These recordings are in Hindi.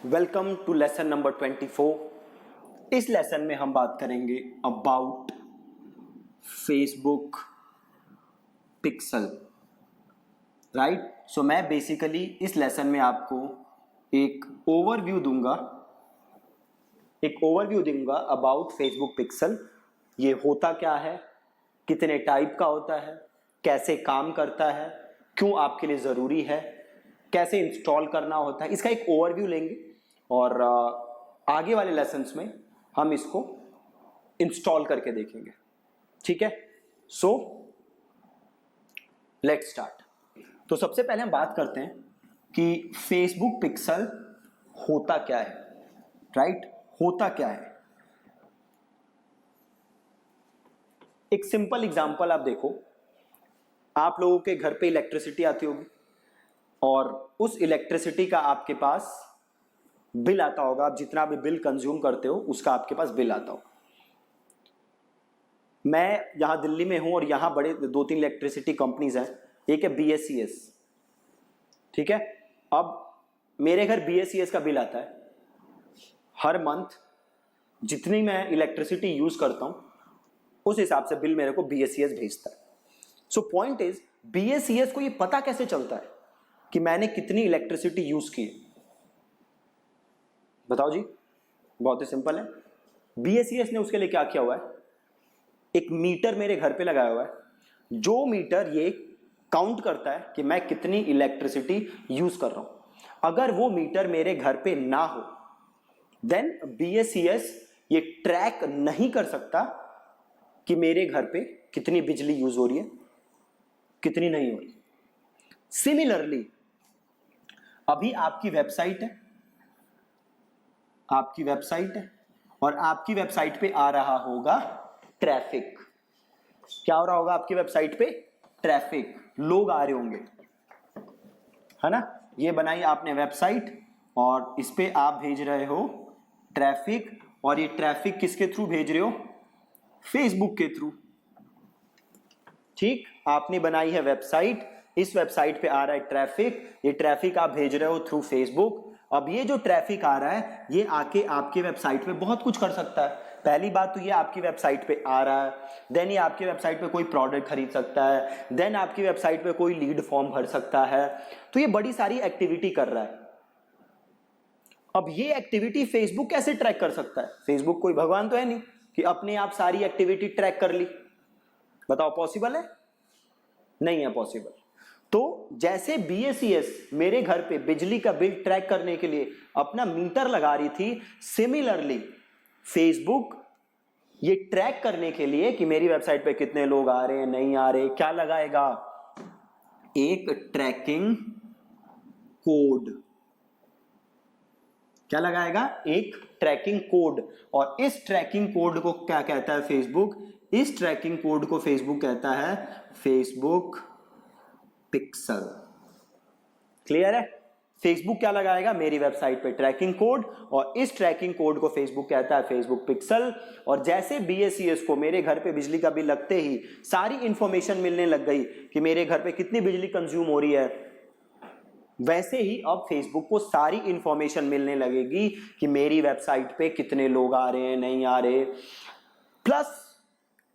Welcome to lesson number 24। इस लेसन में हम बात करेंगे अबाउट फेसबुक पिक्सल। राइट, सो मैं बेसिकली इस लेसन में आपको एक ओवरव्यू दूंगा अबाउट फेसबुक पिक्सल। ये होता क्या है, कितने टाइप का होता है, कैसे काम करता है, क्यों आपके लिए ज़रूरी है, कैसे इंस्टॉल करना होता है, इसका एक ओवरव्यू लेंगे और आगे वाले लेसन्स में हम इसको इंस्टॉल करके देखेंगे। ठीक है, सो लेट्स स्टार्ट। तो सबसे पहले हम बात करते हैं कि फेसबुक पिक्सल होता क्या है। राइट, होता क्या है। एक सिंपल एग्जांपल आप देखो, आप लोगों के घर पे इलेक्ट्रिसिटी आती होगी और उस इलेक्ट्रिसिटी का आपके पास बिल आता होगा। आप जितना भी बिल कंज्यूम करते हो उसका आपके पास बिल आता होगा। मैं यहाँ दिल्ली में हूँ और यहाँ बड़े 2-3 इलेक्ट्रिसिटी कंपनीज हैं। एक है BSES, ठीक है। अब मेरे घर BSES का बिल आता है हर मंथ, जितनी मैं इलेक्ट्रिसिटी यूज करता हूँ उस हिसाब से बिल मेरे को BSES भेजता है। सो पॉइंट इज, BSES को ये पता कैसे चलता है कि मैंने कितनी इलेक्ट्रिसिटी यूज की है? बताओ जी। बहुत ही सिंपल है। BSES ने उसके लिए क्या किया हुआ है, एक मीटर मेरे घर पे लगाया हुआ है, जो मीटर ये काउंट करता है कि मैं कितनी इलेक्ट्रिसिटी यूज कर रहा हूं। अगर वो मीटर मेरे घर पे ना हो देन BSES ये ट्रैक नहीं कर सकता कि मेरे घर पे कितनी बिजली यूज हो रही है, कितनी नहीं हो रही। सिमिलरली अभी आपकी वेबसाइट है और आपकी वेबसाइट पे आ रहा होगा ट्रैफिक। क्या हो रहा होगा आपकी वेबसाइट पे? ट्रैफिक, लोग आ रहे होंगे, है ना। ये बनाई आपने वेबसाइट और इस पे आप भेज रहे हो ट्रैफिक, और ये ट्रैफिक किसके थ्रू भेज रहे हो? फेसबुक के थ्रू। ठीक, आपने बनाई है वेबसाइट, इस वेबसाइट पे आ रहा है ट्रैफिक, ये ट्रैफिक आप भेज रहे हो थ्रू फेसबुक। अब ये जो ट्रैफिक आ रहा है ये आके आपके वेबसाइट पे बहुत कुछ कर सकता है। पहली बात तो ये आपकी वेबसाइट पे आ रहा है, देन ये आपकी वेबसाइट पे कोई प्रोडक्ट खरीद सकता है, देन आपकी वेबसाइट पे कोई लीड फॉर्म भर सकता है। तो ये बड़ी सारी एक्टिविटी कर रहा है। अब ये एक्टिविटी फेसबुक कैसे ट्रैक कर सकता है? फेसबुक कोई भगवान तो है नहीं कि अपने आप सारी एक्टिविटी ट्रैक कर ली। बताओ, पॉसिबल है? नहीं है पॉसिबल। तो जैसे BSES मेरे घर पे बिजली का बिल ट्रैक करने के लिए अपना मीटर लगा रही थी, सिमिलरली फेसबुक ये ट्रैक करने के लिए कि मेरी वेबसाइट पे कितने लोग आ रहे हैं, नहीं आ रहे, क्या लगाएगा? एक ट्रैकिंग कोड। क्या लगाएगा? एक ट्रैकिंग कोड। और इस ट्रैकिंग कोड को क्या कहता है फेसबुक? इस ट्रैकिंग कोड को फेसबुक कहता है फेसबुक पिक्सल। क्लियर है? फेसबुक क्या लगाएगा मेरी वेबसाइट पे? ट्रैकिंग कोड, और इस ट्रैकिंग कोड को फेसबुक कहता है फेसबुक पिक्सल। और जैसे BSES को मेरे घर पे बिजली का बिल लगते ही सारी इंफॉर्मेशन मिलने लग गई कि मेरे घर पे कितनी बिजली कंज्यूम हो रही है, वैसे ही अब फेसबुक को सारी इंफॉर्मेशन मिलने लगेगी कि मेरी वेबसाइट पे कितने लोग आ रहे हैं, नहीं आ रहे, प्लस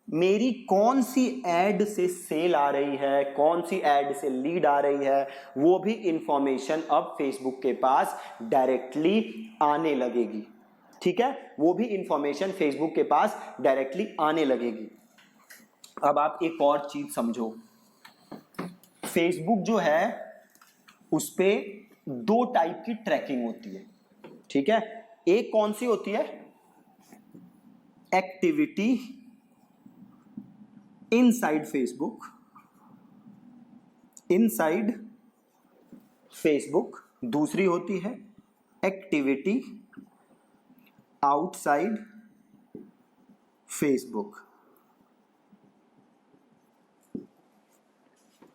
मेरी कौन सी एड से सेल आ रही है, कौन सी एड से लीड आ रही है, वो भी इंफॉर्मेशन अब फेसबुक के पास डायरेक्टली आने लगेगी। ठीक है, वो भी इंफॉर्मेशन फेसबुक के पास डायरेक्टली आने लगेगी। अब आप एक और चीज समझो, फेसबुक जो है उस पे 2 टाइप की ट्रैकिंग होती है। ठीक है, एक कौन सी होती है? एक्टिविटी इनसाइड फेसबुक, दूसरी होती है activity outside Facebook.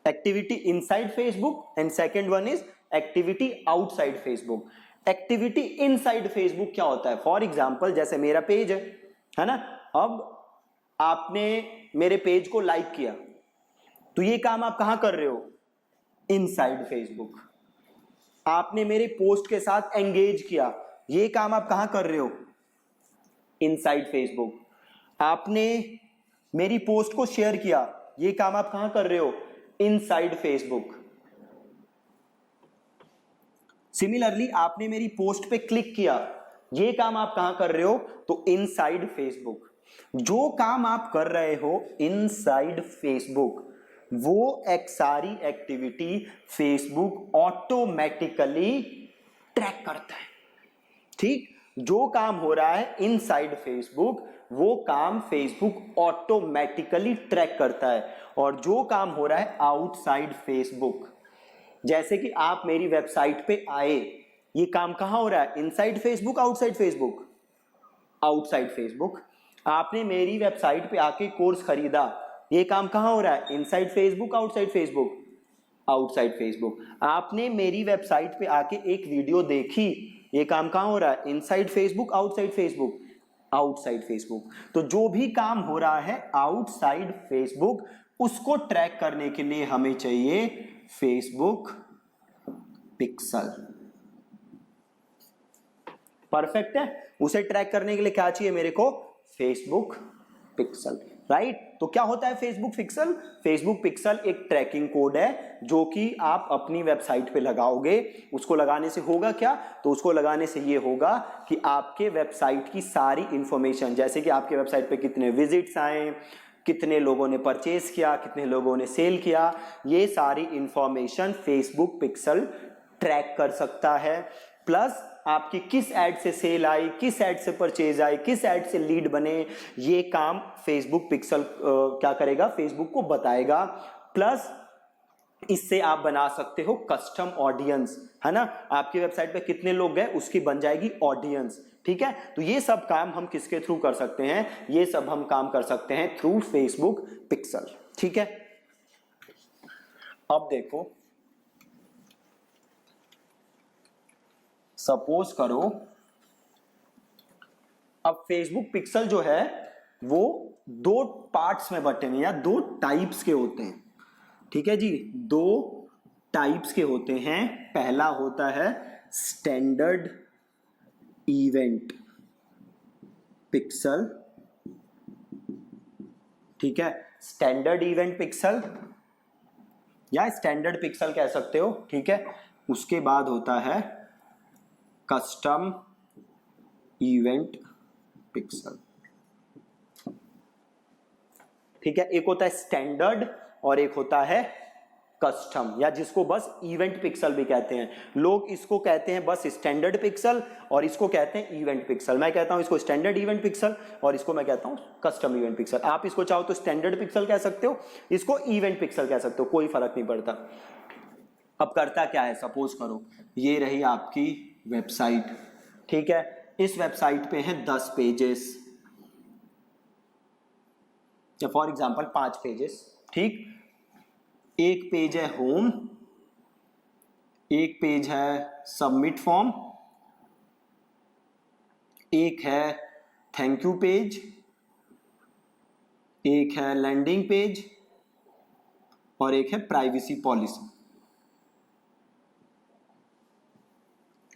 Activity inside Facebook and second one is activity outside Facebook. Activity inside Facebook क्या होता है? फॉर एग्जाम्पल जैसे मेरा पेज है ना, अब आपने मेरे पेज को लाइक किया, तो ये काम आप कहां कर रहे हो? Inside Facebook. आपने मेरे पोस्ट के साथ एंगेज किया, ये काम आप कहां कर रहे हो? Inside Facebook. आपने मेरी पोस्ट को शेयर किया, ये काम आप कहां कर रहे हो? Inside Facebook. सिमिलरली आपने मेरी पोस्ट पे क्लिक किया, ये काम आप कहां कर रहे हो? तो इनसाइड फेसबुक। जो काम आप कर रहे हो इनसाइड फेसबुक, वो एक सारी एक्टिविटी फेसबुक ऑटोमेटिकली ट्रैक करता है। ठीक, जो काम हो रहा है इनसाइड फेसबुक वो काम फेसबुक ऑटोमेटिकली ट्रैक करता है, और जो काम हो रहा है आउटसाइड फेसबुक, जैसे कि आप मेरी वेबसाइट पे आए, ये काम कहां हो रहा है? Inside Facebook, outside Facebook? Outside Facebook. आपने मेरी वेबसाइट पे आके कोर्स खरीदा, ये काम कहां हो रहा है? Inside Facebook, outside Facebook? Outside Facebook. आपने मेरी वेबसाइट पे आके एक वीडियो देखी, ये काम कहां हो रहा है? Inside Facebook, outside Facebook? Outside Facebook. तो जो भी काम हो रहा है आउटसाइड फेसबुक, उसको ट्रैक करने के लिए हमें चाहिए फेसबुक पिक्सल। परफेक्ट है। उसे ट्रैक करने के लिए क्या चाहिए मेरे को? Facebook pixel. राइट, तो क्या होता है फेसबुक पिक्सल? फेसबुक पिक्सल एक ट्रैकिंग कोड है जो कि आप अपनी वेबसाइट पे लगाओगे। उसको लगाने से होगा क्या? तो उसको लगाने से ये होगा कि आपके वेबसाइट की सारी इंफॉर्मेशन, जैसे कि आपके वेबसाइट पे कितने विजिट्स आए, कितने लोगों ने परचेज किया, कितने लोगों ने सेल किया, ये सारी इंफॉर्मेशन फेसबुक पिक्सल ट्रैक कर सकता है। प्लस आपकी किस ऐड से सेल आई, किस ऐड से परचेज आई, किस ऐड से लीड बने, ये काम फेसबुक पिक्सल क्या करेगा? फेसबुक को बताएगा। प्लस इससे आप बना सकते हो कस्टम ऑडियंस, है ना? आपकी वेबसाइट पे कितने लोग गए उसकी बन जाएगी ऑडियंस। ठीक है, तो ये सब काम हम किसके थ्रू कर सकते हैं? ये सब हम काम कर सकते हैं थ्रू फेसबुक पिक्सल। ठीक है, अब देखो, सपोज करो अब फेसबुक पिक्सल जो है वो दो पार्ट्स में बटे हुए या दो टाइप्स के होते हैं। ठीक है जी, दो टाइप्स के होते हैं। पहला होता है स्टैंडर्ड इवेंट पिक्सल। ठीक है, स्टैंडर्ड इवेंट पिक्सल या स्टैंडर्ड पिक्सल कह सकते हो। ठीक है, उसके बाद होता है कस्टम इवेंट पिक्सल। ठीक है, एक होता है स्टैंडर्ड और एक होता है कस्टम, या जिसको बस इवेंट पिक्सल भी कहते हैं। लोग इसको कहते हैं बस स्टैंडर्ड पिक्सल और इसको कहते हैं इवेंट पिक्सल। मैं कहता हूं इसको स्टैंडर्ड इवेंट पिक्सल और इसको मैं कहता हूं कस्टम इवेंट पिक्सल। आप इसको चाहो तो स्टैंडर्ड पिक्सल कह सकते हो, इसको इवेंट पिक्सल कह सकते हो, कोई फर्क नहीं पड़ता। अब करता क्या है, सपोज करो ये रही आपकी वेबसाइट। ठीक है, इस वेबसाइट पे हैं 10 पेजेस, फॉर एग्जाम्पल 5 पेजेस। ठीक, एक पेज है होम, एक पेज है सबमिट फॉर्म, एक है थैंक यू पेज, एक है लैंडिंग पेज और एक है प्राइवेसी पॉलिसी।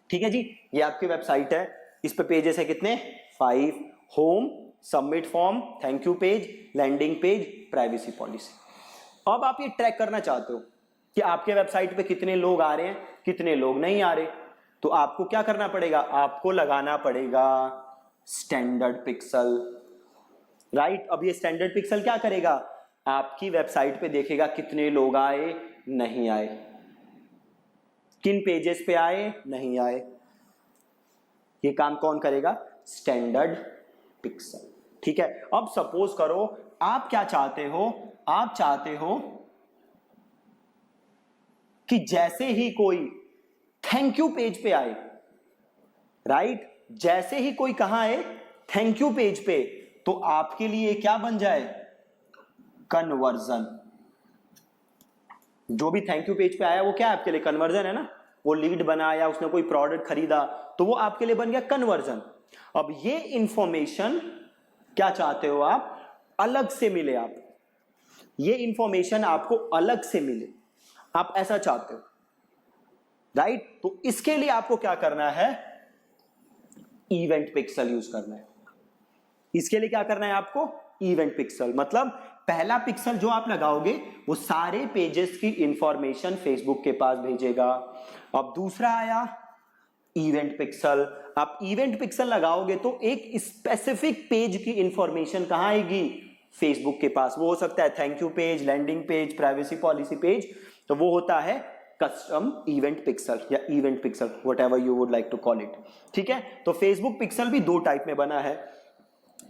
ठीक है जी, ये आपकी वेबसाइट है। इस पे पेजेस है कितने? 5। Home, submit form, thank you page, landing page, privacy policy. अब आप ये ट्रैक करना चाहते हो कि आपके वेबसाइट पे कितने लोग आ रहे हैं, कितने लोग नहीं आ रहे, तो आपको क्या करना पड़ेगा? आपको लगाना पड़ेगा स्टैंडर्ड पिक्सल। राइट, अब ये स्टैंडर्ड पिक्सल क्या करेगा? आपकी वेबसाइट पे देखेगा कितने लोग आए, नहीं आए, किन पेजेस पे आए, नहीं आए। ये काम कौन करेगा? Standard pixel. ठीक है, अब सपोज करो आप क्या चाहते हो? आप चाहते हो कि जैसे ही कोई थैंक यू पेज पे आए, राइट, जैसे ही कोई कहां आए थैंक यू पेज पे, तो आपके लिए क्या बन जाए? कन्वर्जन। जो भी थैंक यू पेज पे आया वो क्या है आपके लिए? कन्वर्जन है ना। वो लीड बना या उसने कोई प्रोडक्ट खरीदा तो वो आपके लिए बन गया कन्वर्जन। अब ये इंफॉर्मेशन क्या चाहते हो आप? अलग से मिले। आप ये इंफॉर्मेशन आपको अलग से मिले, आप ऐसा चाहते हो। राइट। तो इसके लिए आपको क्या करना है, इवेंट पिक्सल यूज करना है। इसके लिए क्या करना है आपको, इवेंट पिक्सल, मतलब पहला पिक्सल जो आप लगाओगे वो सारे पेजेस की इंफॉर्मेशन फेसबुक के पास भेजेगा। अब दूसरा आया इवेंट पिक्सल। आप इवेंट पिक्सल लगाओगे तो एक स्पेसिफिक पेज की इंफॉर्मेशन कहां आएगी, फेसबुक के पास। वो हो सकता है thank you page, landing page, privacy policy page, तो वो होता है कस्टम इवेंट पिक्सल या event pixel, whatever you would like to call it. ठीक है, तो फेसबुक पिक्सल भी दो टाइप में बना है।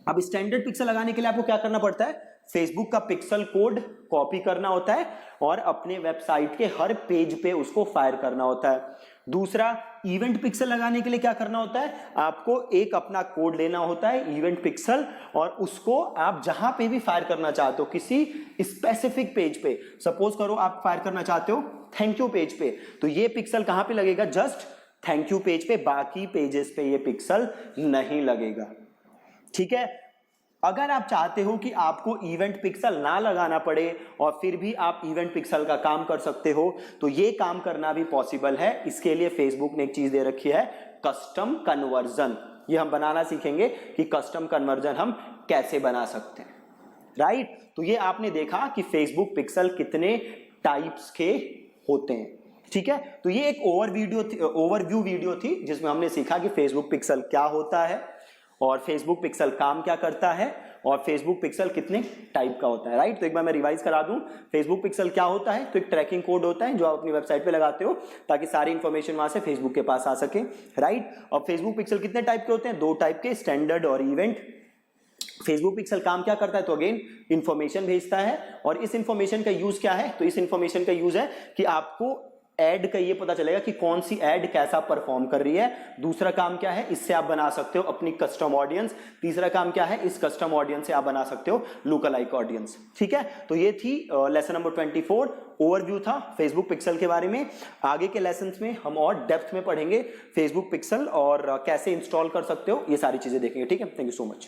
अब स्टैंडर्ड पिक्सल लगाने के लिए आपको क्या करना पड़ता है, फेसबुक का पिक्सल कोड कॉपी करना होता है और अपने वेबसाइट के हर पेज पे उसको फायर करना होता है। दूसरा, इवेंट पिक्सल लगाने के लिए क्या करना होता है, आपको एक अपना कोड लेना होता है इवेंट पिक्सल, और उसको आप जहां पे भी फायर करना चाहते हो किसी स्पेसिफिक पेज पे, सपोज करो आप फायर करना चाहते हो थैंक यू पेज पे, तो ये पिक्सल कहां पे लगेगा, जस्ट थैंक यू पेज पे, बाकी पेजेस पे ये पिक्सल नहीं लगेगा। ठीक है, अगर आप चाहते हो कि आपको इवेंट पिक्सल ना लगाना पड़े और फिर भी आप इवेंट पिक्सल का काम कर सकते हो, तो ये काम करना भी पॉसिबल है। इसके लिए फेसबुक ने एक चीज दे रखी है, कस्टम कन्वर्जन। ये हम बनाना सीखेंगे कि कस्टम कन्वर्जन हम कैसे बना सकते हैं, राइट। तो ये आपने देखा कि फेसबुक पिक्सल कितने टाइप्स के होते हैं। ठीक है, तो ये एक ओवरव्यू वीडियो थी जिसमें हमने सीखा कि फेसबुक पिक्सल क्या होता है और फेसबुक पिक्सल काम क्या करता है और फेसबुक पिक्सल कितने टाइप का होता है, राइट। तो एक बार मैं रिवाइज करा दूं, फेसबुक पिक्सल क्या होता है, तो एक ट्रैकिंग कोड होता है जो आप अपनी वेबसाइट पे लगाते हो ताकि सारी इंफॉर्मेशन वहां से फेसबुक के पास आ सके, राइट। और फेसबुक पिक्सल कितने टाइप के होते हैं, दो टाइप के, स्टैंडर्ड और इवेंट। फेसबुक पिक्सल काम क्या करता है, तो अगेन इंफॉर्मेशन भेजता है, और इस इंफॉर्मेशन का यूज क्या है, तो इस इंफॉर्मेशन का यूज है कि आपको एड का ये पता चलेगा कि कौन सी एड कैसा परफॉर्म कर रही है। दूसरा काम क्या है, इससे आप बना सकते हो अपनी कस्टम ऑडियंस। तीसरा काम क्या है, इस कस्टम ऑडियंस से आप बना सकते हो लुकअलाइक ऑडियंस। ठीक है, तो ये थी लेसन नंबर 24, ओवरव्यू था फेसबुक पिक्सल के बारे में। आगे के लेसन्स में हम और डेप्थ में पढ़ेंगे फेसबुक पिक्सल और कैसे इंस्टॉल कर सकते हो, ये सारी चीजें देखेंगे। ठीक है, थैंक यू सो मच।